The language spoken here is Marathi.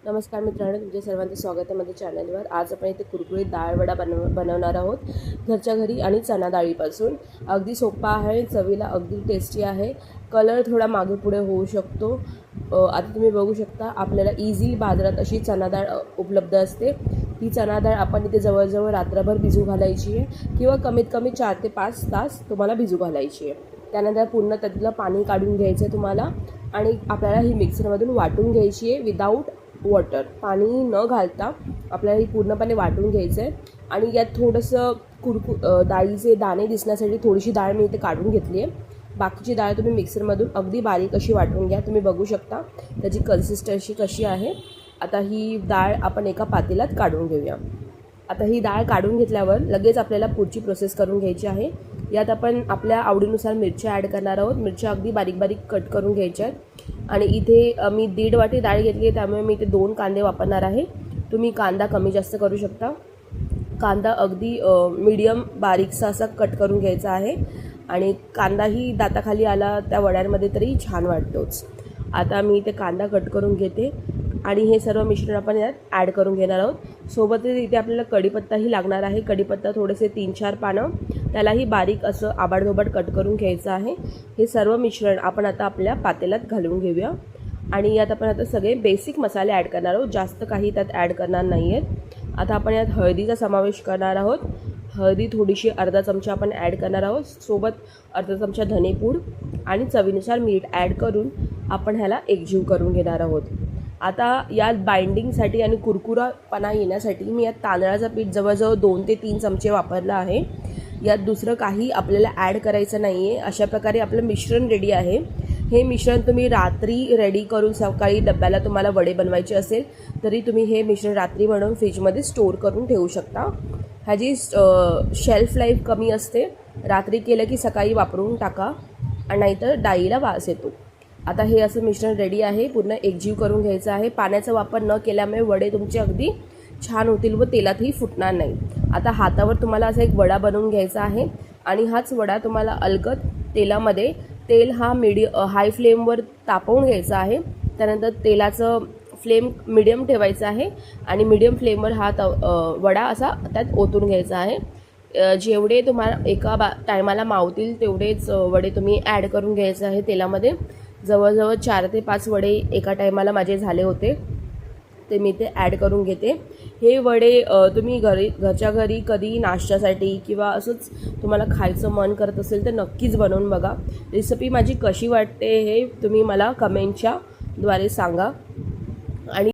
नमस्कार मित्रांनो, तुमच्या सर्वांचं स्वागत आहे माझ्या चॅनलवर। आज आपण इथे कुरकुरीत डाळ वडा बनवणार आहोत घरच्या घरी आणि चणा डाळीपासून। अगदी सोपा आहे, चवीला अगदी टेस्टी आहे। कलर थोडा मागे पुढे होऊ शकतो। आता तुम्ही बघू शकता आपल्याला इझी बाजारात अशी चणा डाळ उपलब्ध असते। ही चणा डाळ आपण इथे जवळजवळ रात्रभर भिजू घालायची आहे किंवा कमीत कमी 4 ते 5 तास तुम्हाला भिजू घालायची आहे। त्यानंतर पूर्ण त्यातलं पाणी काढून घ्यायचं आहे तुम्हाला आणि आपल्याला ही मिक्सरमधून वाटून घ्यायची आहे विदाऊट वॉटर। पाणी न घालता आपल्याला ही पूर्णपणे वाटून घ्यायचं आहे। आणि यात थोडंसं डाळीचे दाणे दिसण्यासाठी थोडीशी डाळ मी इथे काढून घेतली आहे। बाकीची डाळ तुम्ही मिक्सरमधून अगदी बारीक अशी वाटून घ्या। तुम्ही बघू शकता त्याची कन्सिस्टन्सी कशी आहे। आता ही डाळ आपण एका पातेल्यात काढून घेऊया। आता ही डाळ काढून घेतल्यावर लगेच आपल्याला पुढची प्रोसेस करून घ्यायची आहे। यात आपण आपल्या आवडीनुसार मिरच्या ॲड करणार आहोत। मिरच्या अगदी बारीक बारीक कट करून घ्यायच्या आहेत। आणि इथे मी 1.5 वाटी डाळ घेतली आहे, त्यामुळे मी इथे 2 कांदे वापरणार आहे। तुम्ही कांदा कमी जास्त करू शकता। कांदा अगदी मीडियम बारीकसा असा कट करून घ्यायचा आहे आणि कांदाही दाताखाली आला त्या वड्यांमध्ये तरी छान वाटतोच। आता मी इथे कांदा कट करून घेते आणि हे सर्व मिश्रण आपण यात ॲड करून घेणार आहोत। सोबतच इथे आपल्याला कढीपत्ताही लागणार आहे। कढीपत्ता थोडेसे 3-4 पानं, त्यालाही बारीक असं आबाडधोबाड कट करून घ्यायचं आहे। हे सर्व मिश्रण आपण आता आपल्या पातेल्यात घालून घेऊया आणि यात आपण आता सगळे बेसिक मसाले ॲड करणार आहोत। जास्त काही त्यात ॲड करणार नाही आहेत। आता आपण यात हळदीचा समावेश करणार आहोत। हळदी थोडीशी अर्धा चमचा आपण ॲड करणार आहोत। सोबत अर्धा चमचा धनेपूड आणि चवीनुसार मीठ ॲड करून आपण ह्याला एकजीव करून घेणार आहोत। आता यात बाइंडिंगसाठी आणि कुरकुरापणा येण्यासाठी मी यात तांदळाचं पीठ जवळजवळ 2 ते 3 चमचे वापरलं आहे। यात दुसरं काही आपल्याला ॲड करायचं नाही आहे। अशा प्रकारे आपलं मिश्रण रेडी आहे। हे मिश्रण तुम्ही रात्री रेडी करून सकाळी डब्याला तुम्हाला वडे बनवायचे असेल तरी तुम्ही हे मिश्रण रात्री बनवून फ्रीजमध्ये स्टोअर करून ठेवू शकता। ह्याची शेल्फ लाईफ कमी असते। रात्री केलं की सकाळी वापरून टाका आणि नाहीतर डाळीला वास येतो। आता हे असं मिश्रण रेडी आहे। पूर्ण एकजीव करून घ्यायचं आहे। पाण्याचा वापर न केल्यामुळे वडे तुमचे अगदी छान होतील व तेलातही फुटणार नाही। आता हातावर तुम्हाला असा एक वडा बनवून घ्यायचा आहे आणि हाच वडा तुम्हाला अलगद तेलामध्ये तेल हा हाय फ्लेमवर तापवून घ्यायचा आहे। त्यानंतर तेलाचं फ्लेम मिडियम ठेवायचं आहे आणि मिडियम फ्लेमवर हा वडा असा त्यात ओतून घ्यायचा आहे। जेवढे तुम्हाला एका टायमाला मावतील तेवढेच वडे तुम्ही ॲड करून घ्यायचे आहे तेलामध्ये। जवळजवळ 4 ते 5 वडे एका टायमाला माझे झाले होते, ते मी ते ॲड करून घेते। हे वडे तुम्ही घरच्या घरी कधी नाश्त्यासाठी किंवा असंच तुम्हाला खायचं मन करत असेल तर नक्कीच बनवून बघा। रेसिपी माझी कशी वाटते हे तुम्ही मला कमेंटच्या द्वारे सांगा।